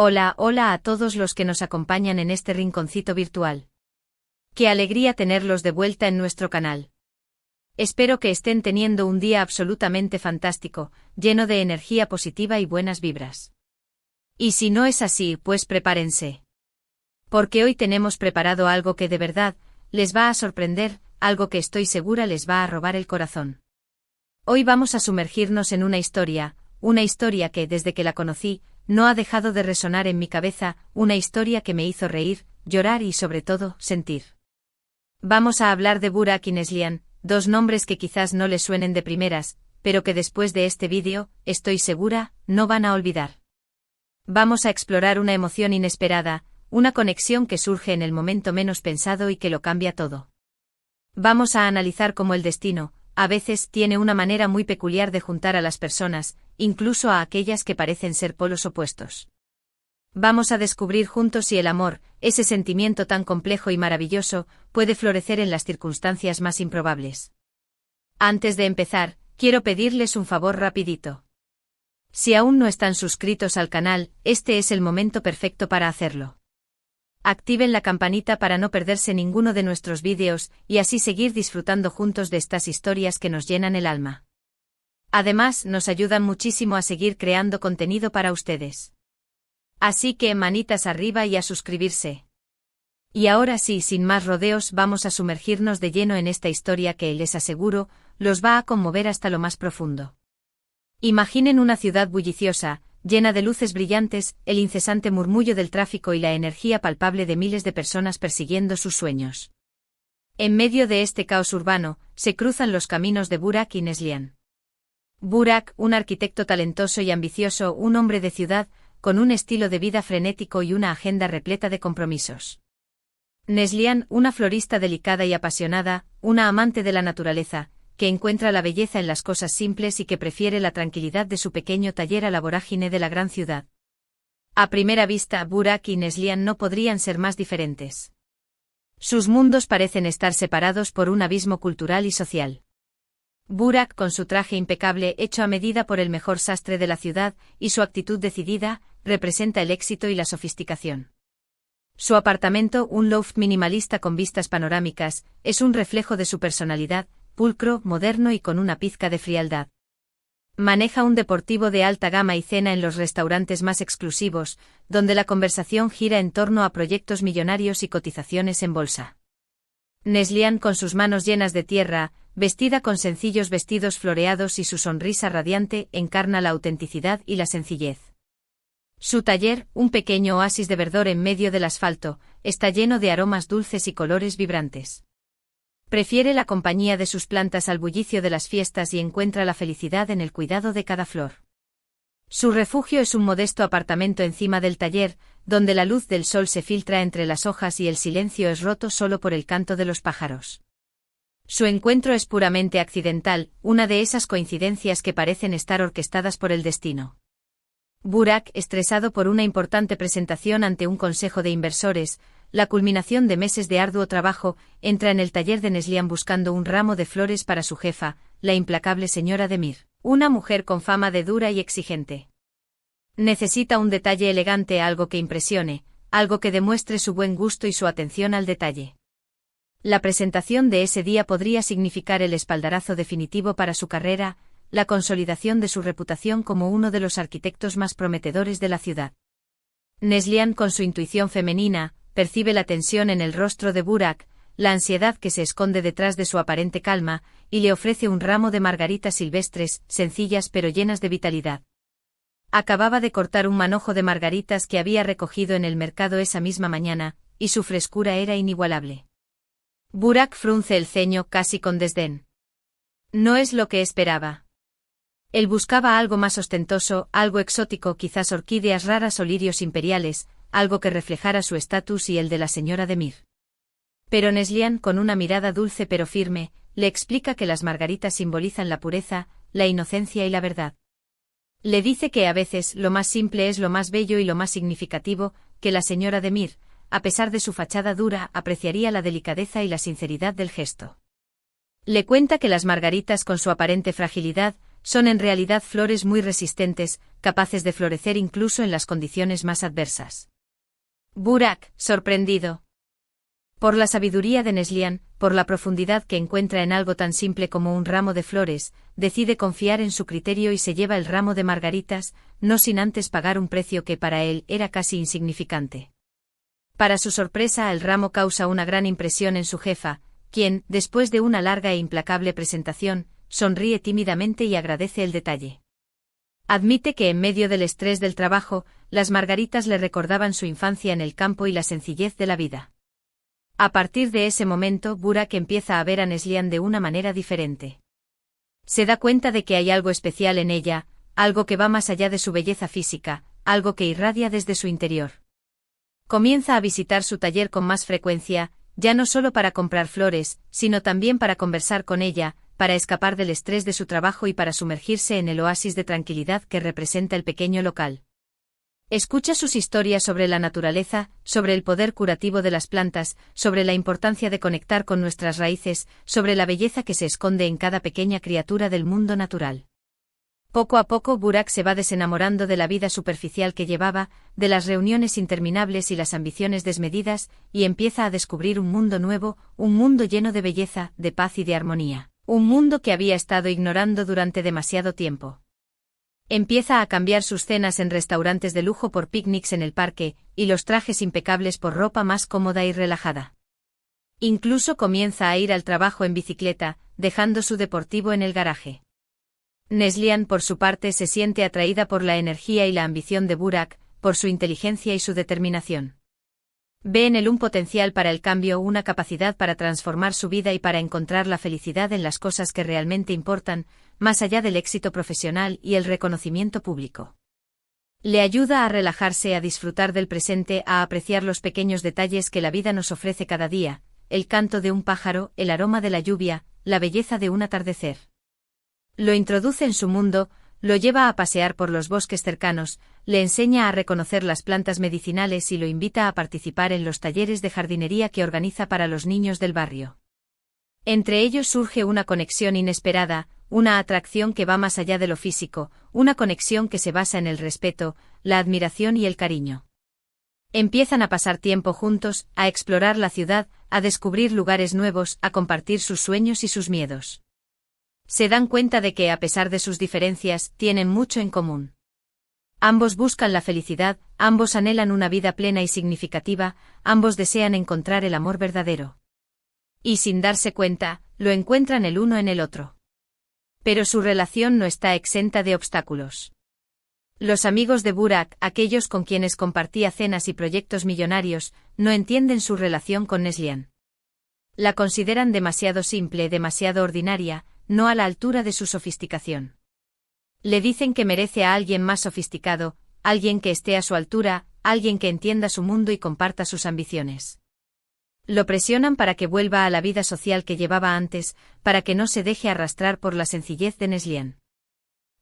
Hola, hola a todos los que nos acompañan en este rinconcito virtual. Qué alegría tenerlos de vuelta en nuestro canal. Espero que estén teniendo un día absolutamente fantástico, lleno de energía positiva y buenas vibras. Y si no es así, pues prepárense. Porque hoy tenemos preparado algo que de verdad les va a sorprender, algo que estoy segura les va a robar el corazón. Hoy vamos a sumergirnos en una historia que desde que la conocí, no ha dejado de resonar en mi cabeza, una historia que me hizo reír, llorar y sobre todo, sentir. Vamos a hablar de Burak y Neslihan, dos nombres que quizás no les suenen de primeras, pero que después de este vídeo, estoy segura, no van a olvidar. Vamos a explorar una emoción inesperada, una conexión que surge en el momento menos pensado y que lo cambia todo. Vamos a analizar cómo el destino, a veces, tiene una manera muy peculiar de juntar a las personas, incluso a aquellas que parecen ser polos opuestos. Vamos a descubrir juntos si el amor, ese sentimiento tan complejo y maravilloso, puede florecer en las circunstancias más improbables. Antes de empezar, quiero pedirles un favor rapidito. Si aún no están suscritos al canal, este es el momento perfecto para hacerlo. Activen la campanita para no perderse ninguno de nuestros vídeos y así seguir disfrutando juntos de estas historias que nos llenan el alma. Además, nos ayudan muchísimo a seguir creando contenido para ustedes. Así que manitas arriba y a suscribirse. Y ahora sí, sin más rodeos, vamos a sumergirnos de lleno en esta historia que, les aseguro, los va a conmover hasta lo más profundo. Imaginen una ciudad bulliciosa, llena de luces brillantes, el incesante murmullo del tráfico y la energía palpable de miles de personas persiguiendo sus sueños. En medio de este caos urbano, se cruzan los caminos de Burak y Neslihan. Burak, un arquitecto talentoso y ambicioso, un hombre de ciudad, con un estilo de vida frenético y una agenda repleta de compromisos. Neslihan, una florista delicada y apasionada, una amante de la naturaleza, que encuentra la belleza en las cosas simples y que prefiere la tranquilidad de su pequeño taller a la vorágine de la gran ciudad. A primera vista, Burak y Neslihan no podrían ser más diferentes. Sus mundos parecen estar separados por un abismo cultural y social. Burak, con su traje impecable hecho a medida por el mejor sastre de la ciudad, y su actitud decidida, representa el éxito y la sofisticación. Su apartamento, un loft minimalista con vistas panorámicas, es un reflejo de su personalidad, pulcro, moderno y con una pizca de frialdad. Maneja un deportivo de alta gama y cena en los restaurantes más exclusivos, donde la conversación gira en torno a proyectos millonarios y cotizaciones en bolsa. Neslihan, con sus manos llenas de tierra, vestida con sencillos vestidos floreados y su sonrisa radiante, encarna la autenticidad y la sencillez. Su taller, un pequeño oasis de verdor en medio del asfalto, está lleno de aromas dulces y colores vibrantes. Prefiere la compañía de sus plantas al bullicio de las fiestas y encuentra la felicidad en el cuidado de cada flor. Su refugio es un modesto apartamento encima del taller, donde la luz del sol se filtra entre las hojas y el silencio es roto solo por el canto de los pájaros. Su encuentro es puramente accidental, una de esas coincidencias que parecen estar orquestadas por el destino. Burak, estresado por una importante presentación ante un consejo de inversores, la culminación de meses de arduo trabajo, entra en el taller de Neslihan buscando un ramo de flores para su jefa, la implacable señora Demir, una mujer con fama de dura y exigente. Necesita un detalle elegante, algo que impresione, algo que demuestre su buen gusto y su atención al detalle. La presentación de ese día podría significar el espaldarazo definitivo para su carrera, la consolidación de su reputación como uno de los arquitectos más prometedores de la ciudad. Neslihan, con su intuición femenina, percibe la tensión en el rostro de Burak, la ansiedad que se esconde detrás de su aparente calma, y le ofrece un ramo de margaritas silvestres, sencillas pero llenas de vitalidad. Acababa de cortar un manojo de margaritas que había recogido en el mercado esa misma mañana, y su frescura era inigualable. Burak frunce el ceño casi con desdén. No es lo que esperaba. Él buscaba algo más ostentoso, algo exótico, quizás orquídeas raras o lirios imperiales, algo que reflejara su estatus y el de la señora Demir. Pero Neslihan, con una mirada dulce pero firme, le explica que las margaritas simbolizan la pureza, la inocencia y la verdad. Le dice que a veces lo más simple es lo más bello y lo más significativo, que la señora Demir, a pesar de su fachada dura, apreciaría la delicadeza y la sinceridad del gesto. Le cuenta que las margaritas, con su aparente fragilidad, son en realidad flores muy resistentes, capaces de florecer incluso en las condiciones más adversas. Burak, sorprendido por la sabiduría de Neslihan, por la profundidad que encuentra en algo tan simple como un ramo de flores, decide confiar en su criterio y se lleva el ramo de margaritas, no sin antes pagar un precio que para él era casi insignificante. Para su sorpresa, el ramo causa una gran impresión en su jefa, quien, después de una larga e implacable presentación, sonríe tímidamente y agradece el detalle. Admite que en medio del estrés del trabajo, las margaritas le recordaban su infancia en el campo y la sencillez de la vida. A partir de ese momento, Burak empieza a ver a Neslihan de una manera diferente. Se da cuenta de que hay algo especial en ella, algo que va más allá de su belleza física, algo que irradia desde su interior. Comienza a visitar su taller con más frecuencia, ya no solo para comprar flores, sino también para conversar con ella, para escapar del estrés de su trabajo y para sumergirse en el oasis de tranquilidad que representa el pequeño local. Escucha sus historias sobre la naturaleza, sobre el poder curativo de las plantas, sobre la importancia de conectar con nuestras raíces, sobre la belleza que se esconde en cada pequeña criatura del mundo natural. Poco a poco Burak se va desenamorando de la vida superficial que llevaba, de las reuniones interminables y las ambiciones desmedidas, y empieza a descubrir un mundo nuevo, un mundo lleno de belleza, de paz y de armonía, un mundo que había estado ignorando durante demasiado tiempo. Empieza a cambiar sus cenas en restaurantes de lujo por picnics en el parque, y los trajes impecables por ropa más cómoda y relajada. Incluso comienza a ir al trabajo en bicicleta, dejando su deportivo en el garaje. Neslihan, por su parte, se siente atraída por la energía y la ambición de Burak, por su inteligencia y su determinación. Ve en él un potencial para el cambio, una capacidad para transformar su vida y para encontrar la felicidad en las cosas que realmente importan, más allá del éxito profesional y el reconocimiento público. Le ayuda a relajarse, a disfrutar del presente, a apreciar los pequeños detalles que la vida nos ofrece cada día, el canto de un pájaro, el aroma de la lluvia, la belleza de un atardecer. Lo introduce en su mundo, lo lleva a pasear por los bosques cercanos, le enseña a reconocer las plantas medicinales y lo invita a participar en los talleres de jardinería que organiza para los niños del barrio. Entre ellos surge una conexión inesperada, una atracción que va más allá de lo físico, una conexión que se basa en el respeto, la admiración y el cariño. Empiezan a pasar tiempo juntos, a explorar la ciudad, a descubrir lugares nuevos, a compartir sus sueños y sus miedos. Se dan cuenta de que, a pesar de sus diferencias, tienen mucho en común. Ambos buscan la felicidad, ambos anhelan una vida plena y significativa, ambos desean encontrar el amor verdadero. Y sin darse cuenta, lo encuentran el uno en el otro. Pero su relación no está exenta de obstáculos. Los amigos de Burak, aquellos con quienes compartía cenas y proyectos millonarios, no entienden su relación con Neslihan. La consideran demasiado simple, demasiado ordinaria, no a la altura de su sofisticación. Le dicen que merece a alguien más sofisticado, alguien que esté a su altura, alguien que entienda su mundo y comparta sus ambiciones. Lo presionan para que vuelva a la vida social que llevaba antes, para que no se deje arrastrar por la sencillez de Neslihan.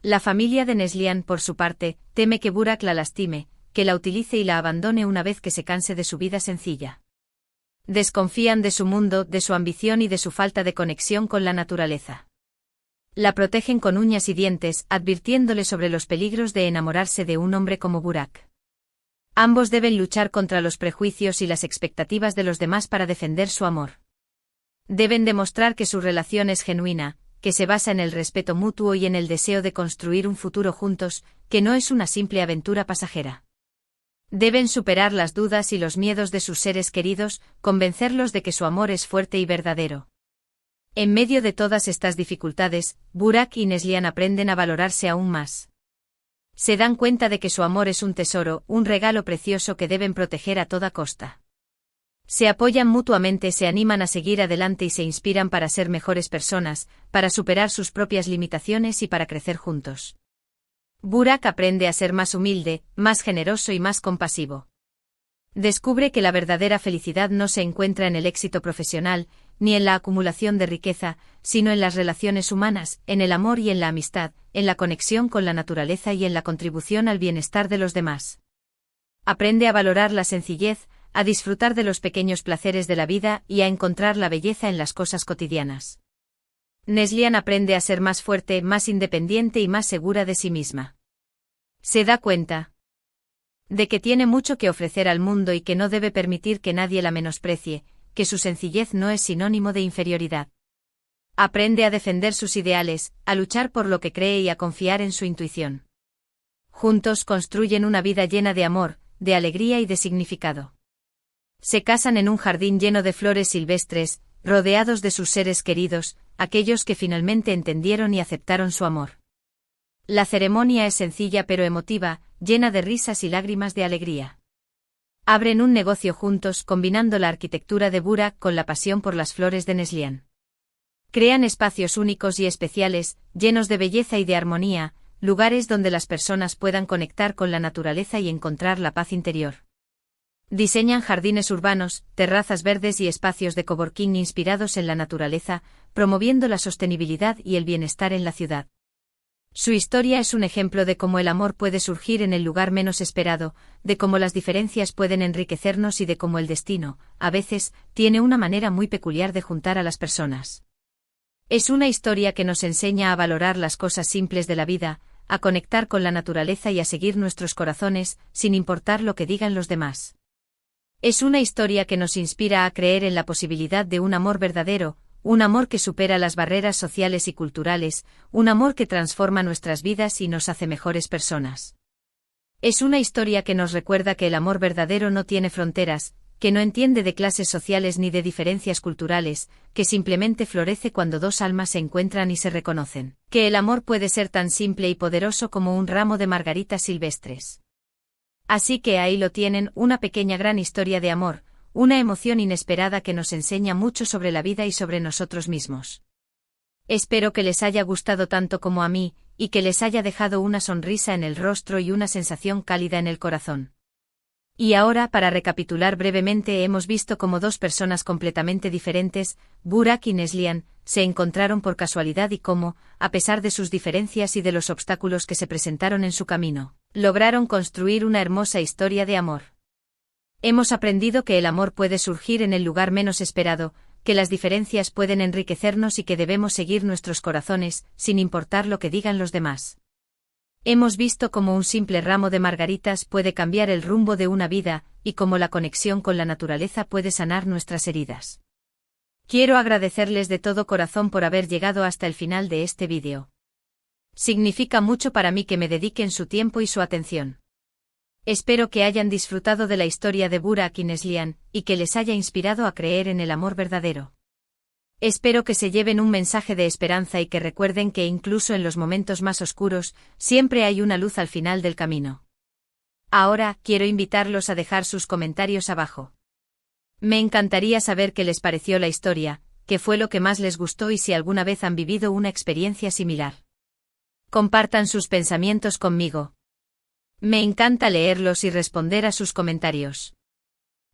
La familia de Neslihan, por su parte, teme que Burak la lastime, que la utilice y la abandone una vez que se canse de su vida sencilla. Desconfían de su mundo, de su ambición y de su falta de conexión con la naturaleza. La protegen con uñas y dientes, advirtiéndole sobre los peligros de enamorarse de un hombre como Burak. Ambos deben luchar contra los prejuicios y las expectativas de los demás para defender su amor. Deben demostrar que su relación es genuina, que se basa en el respeto mutuo y en el deseo de construir un futuro juntos, que no es una simple aventura pasajera. Deben superar las dudas y los miedos de sus seres queridos, convencerlos de que su amor es fuerte y verdadero. En medio de todas estas dificultades, Burak y Neslihan aprenden a valorarse aún más. Se dan cuenta de que su amor es un tesoro, un regalo precioso que deben proteger a toda costa. Se apoyan mutuamente, se animan a seguir adelante y se inspiran para ser mejores personas, para superar sus propias limitaciones y para crecer juntos. Burak aprende a ser más humilde, más generoso y más compasivo. Descubre que la verdadera felicidad no se encuentra en el éxito profesional, ni en la acumulación de riqueza, sino en las relaciones humanas, en el amor y en la amistad, en la conexión con la naturaleza y en la contribución al bienestar de los demás. Aprende a valorar la sencillez, a disfrutar de los pequeños placeres de la vida y a encontrar la belleza en las cosas cotidianas. Neslian aprende a ser más fuerte, más independiente y más segura de sí misma. Se da cuenta de que tiene mucho que ofrecer al mundo y que no debe permitir que nadie la menosprecie, que su sencillez no es sinónimo de inferioridad. Aprende a defender sus ideales, a luchar por lo que cree y a confiar en su intuición. Juntos construyen una vida llena de amor, de alegría y de significado. Se casan en un jardín lleno de flores silvestres, rodeados de sus seres queridos, aquellos que finalmente entendieron y aceptaron su amor. La ceremonia es sencilla pero emotiva, llena de risas y lágrimas de alegría. Abren un negocio juntos combinando la arquitectura de Burak con la pasión por las flores de Neslian. Crean espacios únicos y especiales, llenos de belleza y de armonía, lugares donde las personas puedan conectar con la naturaleza y encontrar la paz interior. Diseñan jardines urbanos, terrazas verdes y espacios de coworking inspirados en la naturaleza, promoviendo la sostenibilidad y el bienestar en la ciudad. Su historia es un ejemplo de cómo el amor puede surgir en el lugar menos esperado, de cómo las diferencias pueden enriquecernos y de cómo el destino, a veces, tiene una manera muy peculiar de juntar a las personas. Es una historia que nos enseña a valorar las cosas simples de la vida, a conectar con la naturaleza y a seguir nuestros corazones, sin importar lo que digan los demás. Es una historia que nos inspira a creer en la posibilidad de un amor verdadero, un amor que supera las barreras sociales y culturales, un amor que transforma nuestras vidas y nos hace mejores personas. Es una historia que nos recuerda que el amor verdadero no tiene fronteras, que no entiende de clases sociales ni de diferencias culturales, que simplemente florece cuando dos almas se encuentran y se reconocen, que el amor puede ser tan simple y poderoso como un ramo de margaritas silvestres. Así que ahí lo tienen, una pequeña gran historia de amor, una emoción inesperada que nos enseña mucho sobre la vida y sobre nosotros mismos. Espero que les haya gustado tanto como a mí, y que les haya dejado una sonrisa en el rostro y una sensación cálida en el corazón. Y ahora, para recapitular brevemente, hemos visto cómo dos personas completamente diferentes, Burak y Neslian, se encontraron por casualidad y cómo, a pesar de sus diferencias y de los obstáculos que se presentaron en su camino, lograron construir una hermosa historia de amor. Hemos aprendido que el amor puede surgir en el lugar menos esperado, que las diferencias pueden enriquecernos y que debemos seguir nuestros corazones, sin importar lo que digan los demás. Hemos visto cómo un simple ramo de margaritas puede cambiar el rumbo de una vida, y cómo la conexión con la naturaleza puede sanar nuestras heridas. Quiero agradecerles de todo corazón por haber llegado hasta el final de este vídeo. Significa mucho para mí que me dediquen su tiempo y su atención. Espero que hayan disfrutado de la historia de Burak y Neslian, y que les haya inspirado a creer en el amor verdadero. Espero que se lleven un mensaje de esperanza y que recuerden que incluso en los momentos más oscuros, siempre hay una luz al final del camino. Ahora, quiero invitarlos a dejar sus comentarios abajo. Me encantaría saber qué les pareció la historia, qué fue lo que más les gustó y si alguna vez han vivido una experiencia similar. Compartan sus pensamientos conmigo. Me encanta leerlos y responder a sus comentarios.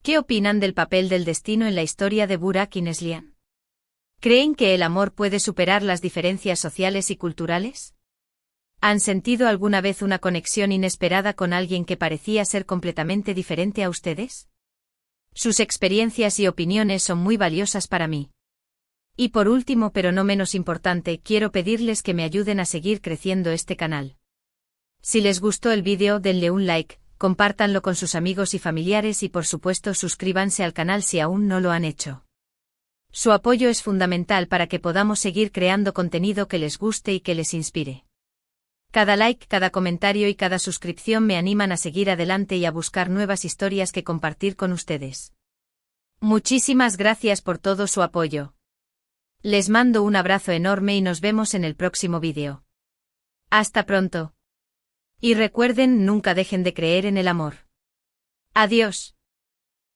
¿Qué opinan del papel del destino en la historia de Burak y Neslian? ¿Creen que el amor puede superar las diferencias sociales y culturales? ¿Han sentido alguna vez una conexión inesperada con alguien que parecía ser completamente diferente a ustedes? Sus experiencias y opiniones son muy valiosas para mí. Y por último, pero no menos importante, quiero pedirles que me ayuden a seguir creciendo este canal. Si les gustó el vídeo, denle un like, compártanlo con sus amigos y familiares y por supuesto suscríbanse al canal si aún no lo han hecho. Su apoyo es fundamental para que podamos seguir creando contenido que les guste y que les inspire. Cada like, cada comentario y cada suscripción me animan a seguir adelante y a buscar nuevas historias que compartir con ustedes. Muchísimas gracias por todo su apoyo. Les mando un abrazo enorme y nos vemos en el próximo vídeo. Hasta pronto. Y recuerden, nunca dejen de creer en el amor. Adiós.